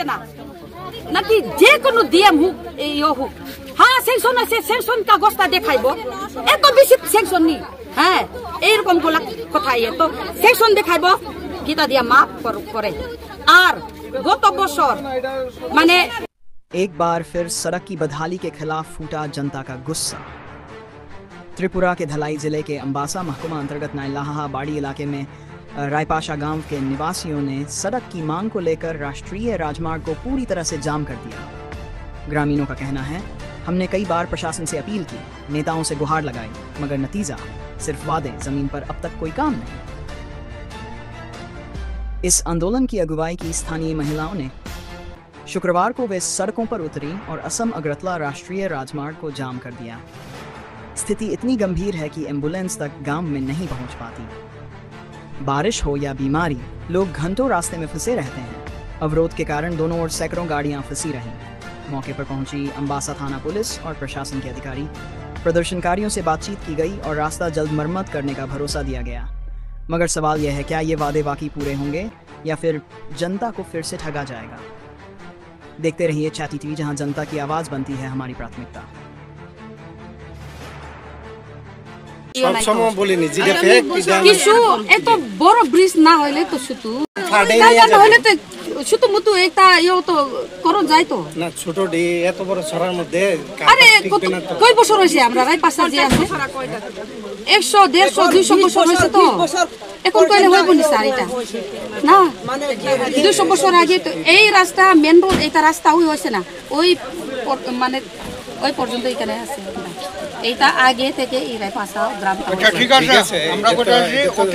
দেখছে না নাকি যে কোনো ডিএম হোক হোক হ্যাঁ সেকশন আছে সেকশন কাগজটা দেখাইব এত বেশি সেকশন নি হ্যাঁ এইরকম গুলা কথা তো সেকশন দেখাইব গীতা দিয়া মাফ করে আর গত বছর মানে एक बार फिर सड़क की बदहाली के खिलाफ फूटा जनता का गुस्सा। त्रिपुरा के धलाई जिले के अंबासा महकुमा अंतर्गत नाइलाहा बाड़ी इलाके में रायपाशा गांव के निवासियों ने सड़क की मांग को लेकर राष्ट्रीय राजमार्ग को पूरी तरह से जाम कर दिया। ग्रामीणों का कहना है, हमने कई बार प्रशासन से अपील की, नेताओं से गुहार लगाई, मगर नतीजा सिर्फ वादे, जमीन पर अब तक कोई काम नहीं। इस आंदोलन की अगुवाई की स्थानीय महिलाओं ने शुक्रवार को वे सड़कों पर उतरी और असम अगरतला राष्ट्रीय राजमार्ग को जाम कर दिया। स्थिति इतनी गंभीर है कि एम्बुलेंस तक गांव में नहीं पहुंच पाती। बारिश हो या बीमारी, लोग घंटों रास्ते में फंसे रहते हैं। अवरोध के कारण दोनों ओर सैकड़ों गाड़ियां फंसी रहीं। मौके पर पहुंची अंबासा थाना पुलिस और प्रशासन के अधिकारी। प्रदर्शनकारियों से बातचीत की गई और रास्ता जल्द मरम्मत करने का भरोसा दिया गया। मगर सवाल यह है, क्या ये वादे वाकई पूरे होंगे या फिर जनता को फिर से ठगा जाएगा? देखते रहिए चैटी टीवी, जहां जनता की आवाज बनती है हमारी प्राथमिकता। কিছু এত বড় ব্রিজ না হইলে তো শুধু মুতু একটা তো করো যাই তো না ছোট ডি এত বড় ছড়ার মধ্যে আরে কয় বছর হইছে আমরা রায়পাশা যে আছে 100 150 200 বছর হইছে তো এখন কইলে হইব নি স্যার এটা না 200 বছর আগে তো এই রাস্তা মেন রোড এটা রাস্তা হইছে না ওই মানে ওই পর্যন্ত এখানে আছে এইটা আগে থেকে এই রায়পাশা গ্রাম ঠিক আছে আমরা কোটা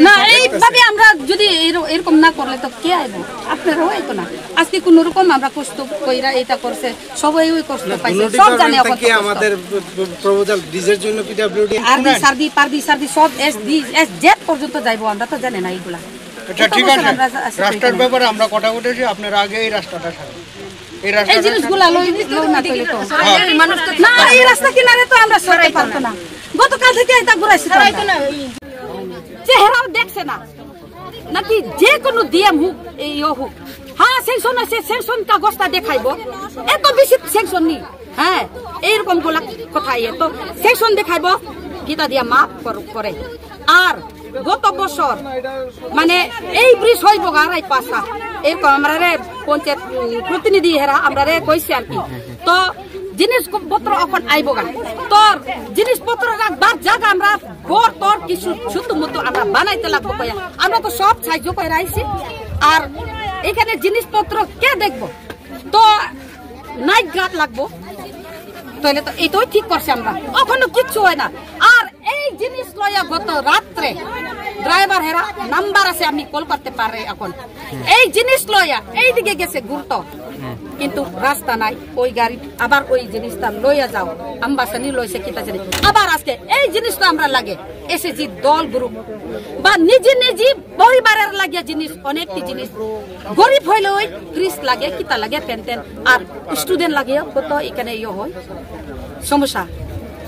না এইভাবে আমরা যদি এরকম না করলে তো কে আইব আপনারা হইতো না আজকে কোন রকম আমরা কষ্ট কইরা এটা করছে সবাই ওই কষ্ট পাইছে সব জানে কি আমাদের প্রপোজাল ব্রিজের জন্য পিডব্লিউডি আরবি সারদি সব এস জেড পর্যন্ত যাইবো আমরা তো জানি না এইগুলা এটা ঠিক আছে রাস্তার ব্যাপারে আমরা কথা বলেছি আপনারা আগে এই রাস্তাটা ছাড়ুন এই জিনিসগুলা লই না কইলে তো মানুষ না এই রাস্তা কিনারে তো আমরা সরতে পারতো না গতকাল থেকে এটা ঘুরাইছি তো চেহারাও দেখছে না নাকি যে কোনো ডিএম হোক হোক হ্যাঁ সেকশন আছে সেকশন কাগজটা দেখাইব এত বেশি সেকশন নি হ্যাঁ এইরকম গুলা কথা তো সেকশন দেখাইব গীতা দিয়া মাফ করে আর গত বছর মানে এই ব্রিজ হইব গারাই পাশা এরকম আমরা পঞ্চায়েত প্রতিনিধি হেরা আমরা কইছি আর কি তো জিনিসপত্র এখন আইব গা তোর জিনিসপত্র রাখবার জায়গা আমরা ঘর তোর কিছু ছোট মতো আমরা বানাইতে লাগবো কয়া আমরা তো সব সাহায্য করে আইছি আর এখানে জিনিসপত্র কে দেখবো তো নাইট গার্ড লাগবো তাহলে তো এইটাই ঠিক করছে আমরা এখনো কিচ্ছু হয় না আর এই জিনিস লইয়া গত রাত্রে ড্রাইভার হেরা নাম্বার আছে আমি কল করতে পারে এখন এই জিনিস লইয়া এইদিকে গেছে গুরুত্ব কিন্তু রাস্তা নাই ওই গাড়ি আবার ওই জিনিসটা লইয়া যাও আম্বাসানি লইছে কিতা জানি আবার আজকে এই জিনিসটা আমরা লাগে এসএসজি দল গ্রুপ বা নিজে পরিবারের লাগিয়া জিনিস অনেকটি জিনিস গরিব হইলে ওই ক্রিস লাগে কিতা লাগে পেনটেন আর স্টুডেন্ট লাগে কত এখানে হয় সমস্যা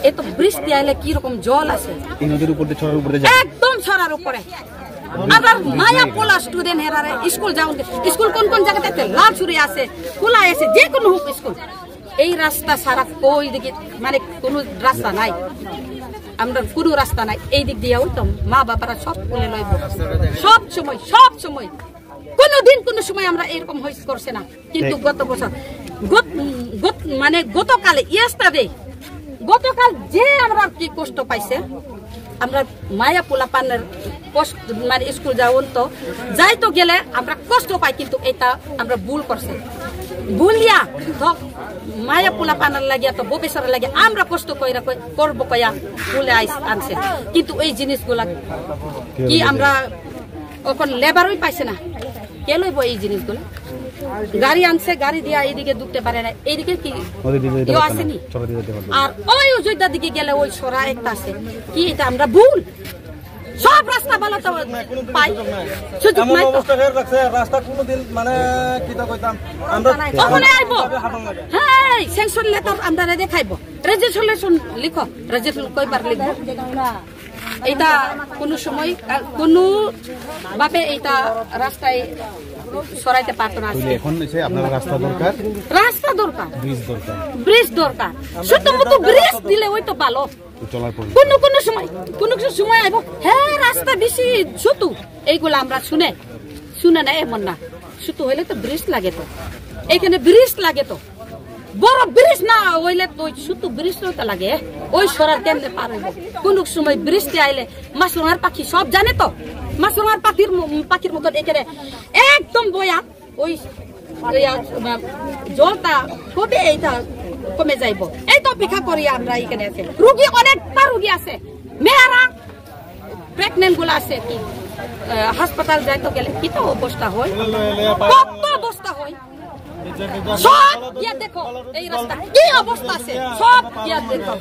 এত বৃষ্টি আইলে কি রকম জল আছে নদীর উপর দিয়ে ছড়ার উপরে একদম ছড়ার উপরে আবার মায়া পোলা স্টুডেন্ট হেরারে স্কুল যাও স্কুল কোন কোন জায়গাতে লালছুরি আছে খোলা আছে যে কোনো হোক স্কুল এই রাস্তা সারা কই দিকে মানে কোনো রাস্তা নাই আমরা কোনো রাস্তা নাই এই দিক দিয়ে তো মা বাবারা সব কোলে লইব সব সময় কোনো সময় আমরা এরকম হইস করছে না কিন্তু গত বছর মানে গতকালে গতকাল যে আমরা কি কষ্ট পাইছে আমরা মায়া পোলা পানের মানে স্কুল যাওন তো যাই তো গেলে আমরা কষ্ট পাই কিন্তু এটা আমরা ভুল করছে ভুলিয়া মায়া পোলা পানার লাগিয়া তো ভবিষ্যতের লাগিয়া আমরা কষ্ট কইরা করবো কয়া ভুলে আনছে কিন্তু এই জিনিসগুলা কি আমরা এখন লেবারই পাইছে না কে লইব এই জিনিসগুলো গাড়ি আনছে গাড়ি দিয়া এইদিকে ঢুকতে পারে না এইদিকে কি আসেনি আর ওই অযোধ্যার দিকে গেলে ওই সরা একটা আছে কি এটা আমরা ভুল সব রাস্তা ভালো তো পাই সুযোগ নাই তো রাস্তা কোনদিন মানে কিটা কইতাম আমরা ওখানে আইবো হ্যাঁ সেকশন লেটার আমরা দেখাইবো রেজিস্ট্রেশন লিখো রেজিস্ট্রেশন কয়বার লিখবো এটা কোনো সময় কোনো ভাবে এটা রাস্তায় সরাইতে পারতো না। এখন এসে আপনার রাস্তা দরকার, রাস্তা দরকার, ব্রিজ দরকার, ব্রিজ দরকার। শুধু মতো ব্রিজ দিলে ওই তো ভালো। চলার পর কোন সময় আইব হ্যাঁ রাস্তা বেশি শুধু এইগুলো আমরা শুনে না এমন না। শুধু হইলে তো ব্রিজ লাগে, তো এখানে ব্রিজ লাগে, তো বড় ব্রিজ না হইলে তো শুধু ব্রিজ তো লাগে। ওই সরার কেমনে পার হইব? কোন সময় বৃষ্টি আইলে মাছরাঙার পাখি সব জানে, তো মাছরাঙার পাখির মতন এখানে একদম বয়া ওই জলটা কবে এইটা কমে যাইব এই তো অপেক্ষা করি আমরা। এখানে আছে রুগী, অনেকটা রুগী আছে, মেয়েরা প্রেগনেন্ট গুলো আছে, কি হাসপাতাল যাইতে গেলে কি তো অবস্থা হয়, কত অবস্থা হয়। সব দেখো এই রাস্তা কি অবস্থা আছে, সব দেখো।